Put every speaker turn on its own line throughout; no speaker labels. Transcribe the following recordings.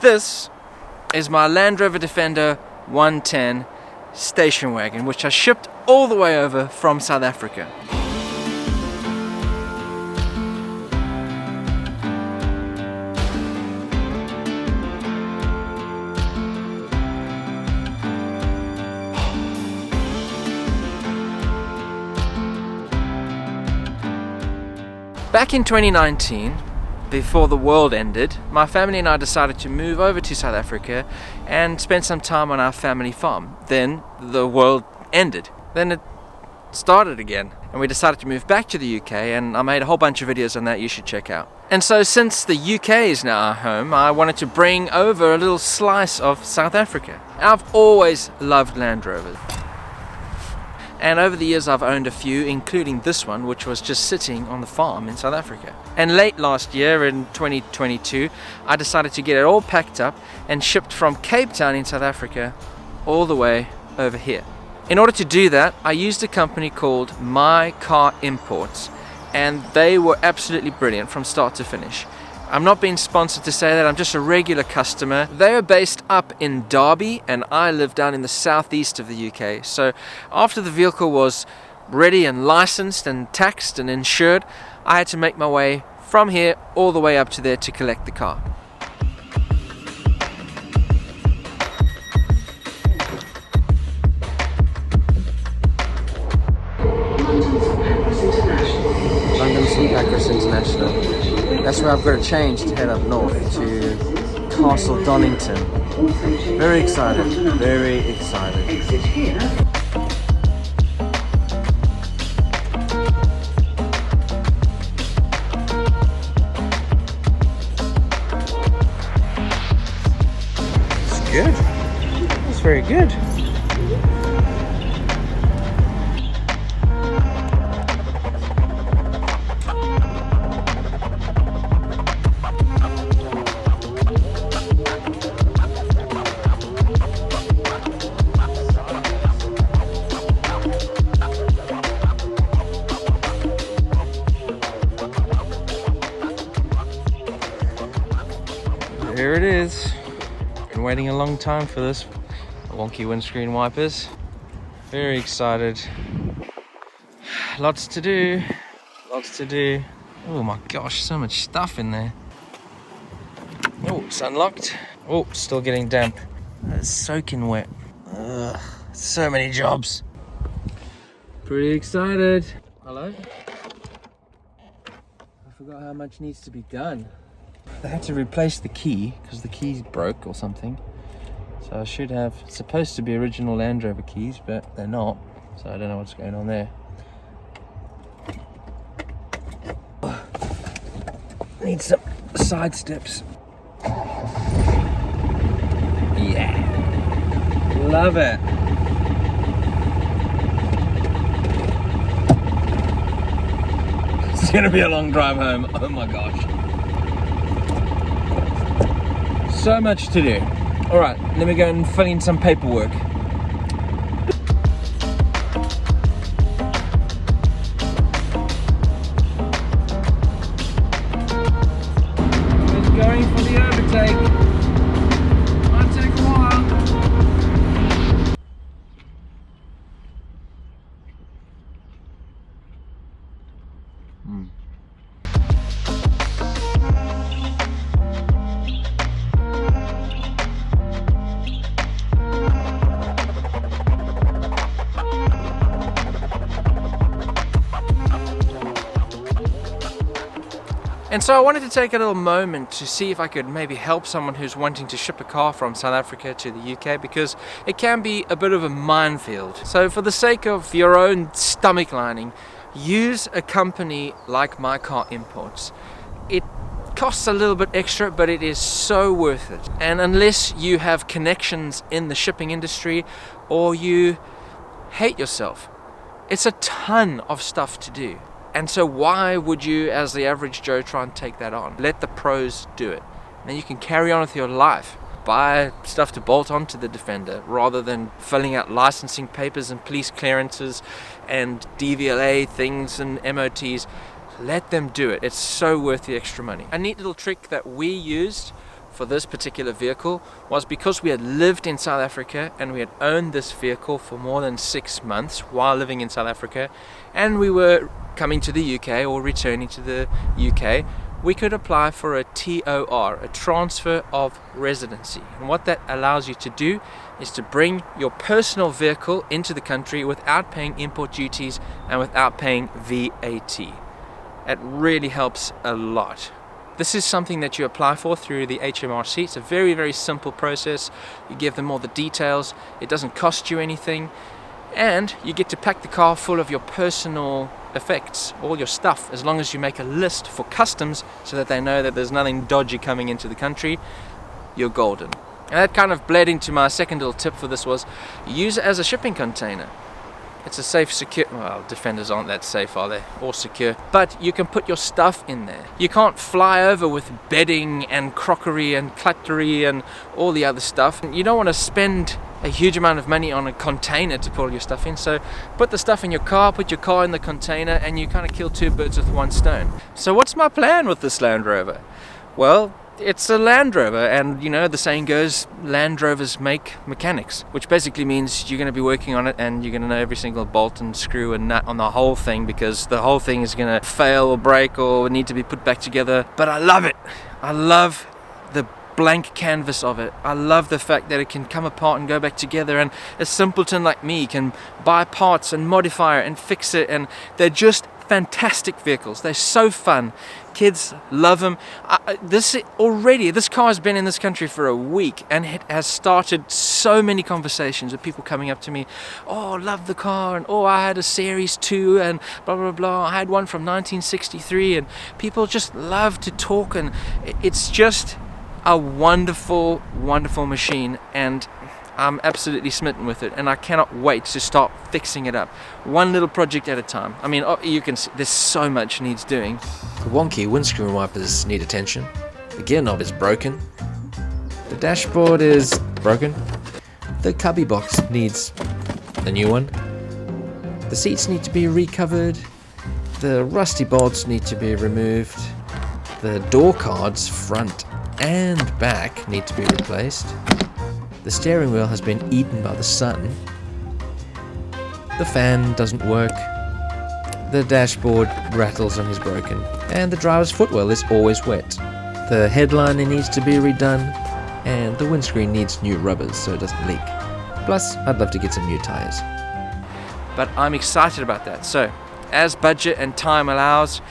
This is my Land Rover Defender 110 station wagon, which I shipped all the way over from South Africa. Back in 2019, before the world ended, my family and I decided to move over to South Africa and spend some time on our family farm. Then the world ended. Then it started again, and we decided to move back to the UK, and I made a whole bunch of videos on that you should check out. And so since the UK is now our home, I wanted to bring over a little slice of South Africa. I've always loved Land Rovers. And over the years I've owned a few, including this one, which was just sitting on the farm in South Africa. And late last year, in 2022, I decided to get it all packed up and shipped from Cape Town in South Africa all the way over here. In order to do that, I used a company called My Car Imports, and they were absolutely brilliant from start to finish. I'm not being sponsored to say that, I'm just a regular customer. They are based up in Derby, and I live down in the southeast of the UK. So after the vehicle was ready and licensed and taxed and insured, I had to make my way from here all the way up to there to collect the car. London St Pancras International. That's where I've got to change to head up north to Castle Donington. Very excited, very excited. It's good. It's very good. Here it is. Been waiting a long time for this. Wonky windscreen wipers. Very excited. Lots to do. Lots to do. Oh my gosh, so much stuff in there. Oh, it's unlocked. Oh, still getting damp. It's soaking wet. Ugh, so many jobs. Pretty excited. Hello? I forgot how much needs to be done. They had to replace the key because the keys broke or something. So I should have, it's supposed to be original Land Rover keys, but they're not. So I don't know what's going on there. Need some side steps. Yeah. Love it. It's gonna be a long drive home. Oh my gosh. So much to do. All right, let me go and fill in some paperwork. It's going for the overtake. Might take a while. And so I wanted to take a little moment to see if I could maybe help someone who's wanting to ship a car from South Africa to the UK, because it can be a bit of a minefield. So for the sake of your own stomach lining, use a company like My Car Imports. It costs a little bit extra, but it is so worth it. And unless you have connections in the shipping industry or you hate yourself, it's a ton of stuff to do. And so why would you, as the average Joe, try and take that on? Let the pros do it. Then you can carry on with your life. Buy stuff to bolt onto the Defender rather than filling out licensing papers and police clearances and DVLA things and MOTs. Let them do it. It's so worth the extra money. A neat little trick that we used for this particular vehicle was because we had lived in South Africa and we had owned this vehicle for more than 6 months while living in South Africa, and we were coming to the UK or returning to the UK, we could apply for a TOR, a transfer of residency. And what that allows you to do is to bring your personal vehicle into the country without paying import duties and without paying VAT. It really helps a lot. This is something that you apply for through the HMRC. It's a very, very simple process. You give them all the details. It doesn't cost you anything. And you get to pack the car full of your personal effects, all your stuff, as long as you make a list for customs so that they know that there's nothing dodgy coming into the country. You're golden. And that kind of bled into my second little tip for this was use it as a shipping container. It's a safe, secure, well, Defenders aren't that safe, are they? Or secure. But you can put your stuff in there. You can't fly over with bedding and crockery and cutlery and all the other stuff. You don't want to spend a huge amount of money on a container to put all your stuff in. So put the stuff in your car, put your car in the container, and you kind of kill 2 birds with 1 stone. So what's my plan with this Land Rover? Well, it's a Land Rover, and you know the saying goes, Land Rovers make mechanics, which basically means you're going to be working on it and you're going to know every single bolt and screw and nut on the whole thing, because the whole thing is going to fail or break or need to be put back together. But I love it. I love the blank canvas of it. I love the fact that it can come apart and go back together, and a simpleton like me can buy parts and modify it and fix it, and they're just fantastic vehicles. They're so fun. Kids love them. This car has been in this country for a week, and it has started so many conversations with people coming up to me. Oh, love the car, and oh, I had a Series 2, and blah blah blah. I had one from 1963, and people just love to talk, and it's just a wonderful, wonderful machine, and I'm absolutely smitten with it, and I cannot wait to start fixing it up, one little project at a time. I mean, you can see there's so much needs doing.
The wonky windscreen wipers need attention. The gear knob is broken. The dashboard is broken. The cubby box needs a new one. The seats need to be recovered. The rusty bolts need to be removed. The door cards, front and back, need to be replaced. The steering wheel has been eaten by the sun. The fan doesn't work. The dashboard rattles and is broken. And the driver's footwell is always wet. The headliner needs to be redone. And the windscreen needs new rubbers so it doesn't leak. Plus, I'd love to get some new tires.
But I'm excited about that. So, as budget and time allows,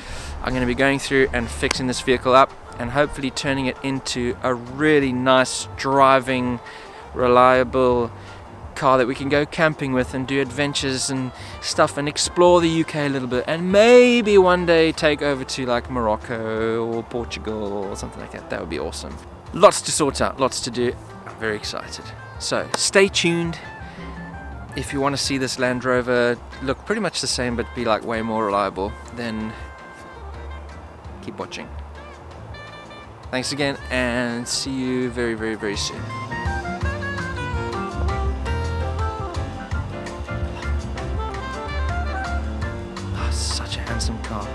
I'm going to be going through and fixing this vehicle up and hopefully turning it into a really nice driving, reliable car that we can go camping with and do adventures and stuff and explore the UK a little bit, and maybe one day take over to like Morocco or Portugal or something like that. That would be awesome. Lots to sort out, lots to do. I'm very excited. So stay tuned. If you want to see this Land Rover look pretty much the same but be like way more reliable, then keep watching. Thanks again, and see you very, very, very soon. Such a handsome car.